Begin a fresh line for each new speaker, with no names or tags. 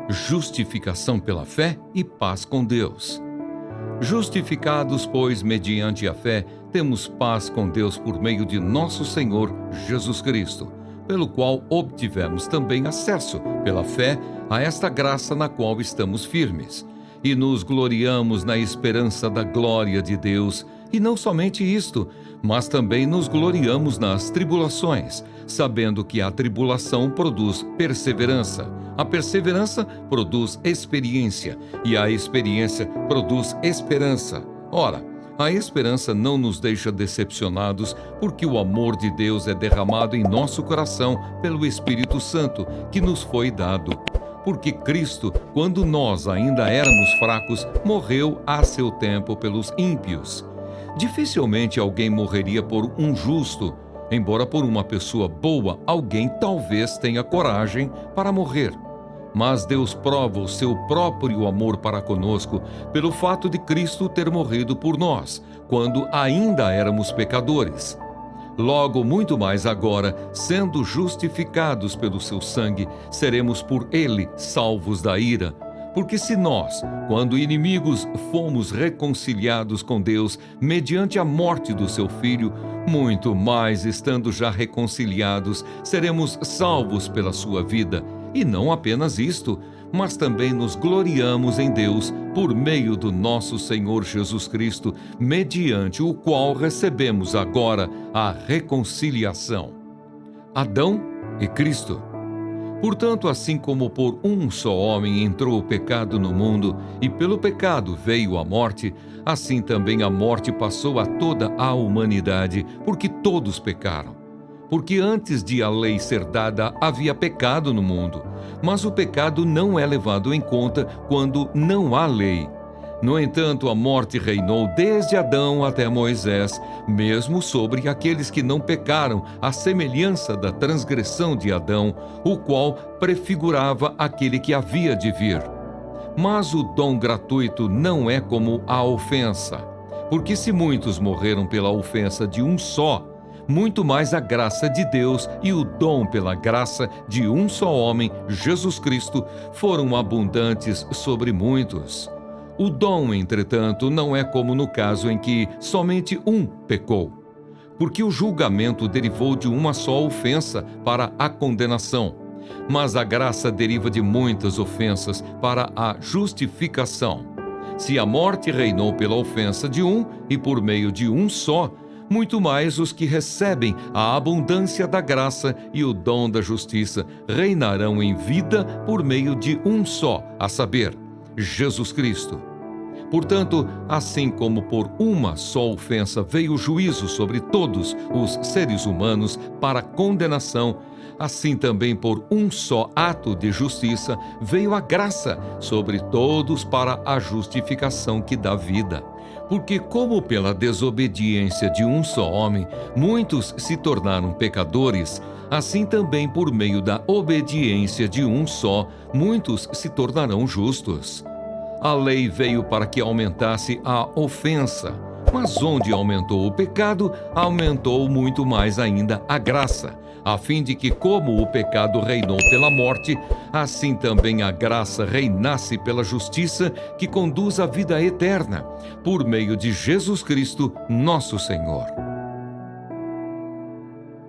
justificação pela fé e paz com Deus. Justificados, pois, mediante a fé, temos paz com Deus por meio de nosso Senhor Jesus Cristo, pelo qual obtivemos também acesso, pela fé, a esta graça na qual estamos firmes. E nos gloriamos na esperança da glória de Deus. E não somente isto, mas também nos gloriamos nas tribulações, sabendo que a tribulação produz perseverança, a perseverança produz experiência, e a experiência produz esperança. Ora, a esperança não nos deixa decepcionados, porque o amor de Deus é derramado em nosso coração pelo Espírito Santo, que nos foi dado. Porque Cristo, quando nós ainda éramos fracos, morreu a seu tempo pelos ímpios. Dificilmente alguém morreria por um justo, embora por uma pessoa boa alguém talvez tenha coragem para morrer. Mas Deus prova o seu próprio amor para conosco pelo fato de Cristo ter morrido por nós, quando ainda éramos pecadores. Logo, muito mais agora, sendo justificados pelo seu sangue, seremos por ele salvos da ira. Porque se nós, quando inimigos, fomos reconciliados com Deus mediante a morte do seu Filho, muito mais, estando já reconciliados, seremos salvos pela sua vida. E não apenas isto, mas também nos gloriamos em Deus por meio do nosso Senhor Jesus Cristo, mediante o qual recebemos agora a reconciliação. Adão e Cristo. Portanto, assim como por um só homem entrou o pecado no mundo, e pelo pecado veio a morte, assim também a morte passou a toda a humanidade, porque todos pecaram. Porque antes de a lei ser dada, havia pecado no mundo, mas o pecado não é levado em conta quando não há lei. No entanto, a morte reinou desde Adão até Moisés, mesmo sobre aqueles que não pecaram, à semelhança da transgressão de Adão, o qual prefigurava aquele que havia de vir. Mas o dom gratuito não é como a ofensa, porque se muitos morreram pela ofensa de um só, muito mais a graça de Deus e o dom pela graça de um só homem, Jesus Cristo, foram abundantes sobre muitos. O dom, entretanto, não é como no caso em que somente um pecou, porque o julgamento derivou de uma só ofensa para a condenação, mas a graça deriva de muitas ofensas para a justificação. Se a morte reinou pela ofensa de um e por meio de um só, muito mais os que recebem a abundância da graça e o dom da justiça reinarão em vida por meio de um só, a saber, Jesus Cristo. Portanto, assim como por uma só ofensa veio o juízo sobre todos os seres humanos para condenação, assim também por um só ato de justiça veio a graça sobre todos para a justificação que dá vida. Porque como pela desobediência de um só homem, muitos se tornaram pecadores, assim também por meio da obediência de um só, muitos se tornarão justos. A lei veio para que aumentasse a ofensa, mas onde aumentou o pecado, aumentou muito mais ainda a graça, a fim de que, como o pecado reinou pela morte, assim também a graça reinasse pela justiça que conduz à vida eterna, por meio de Jesus Cristo, nosso Senhor.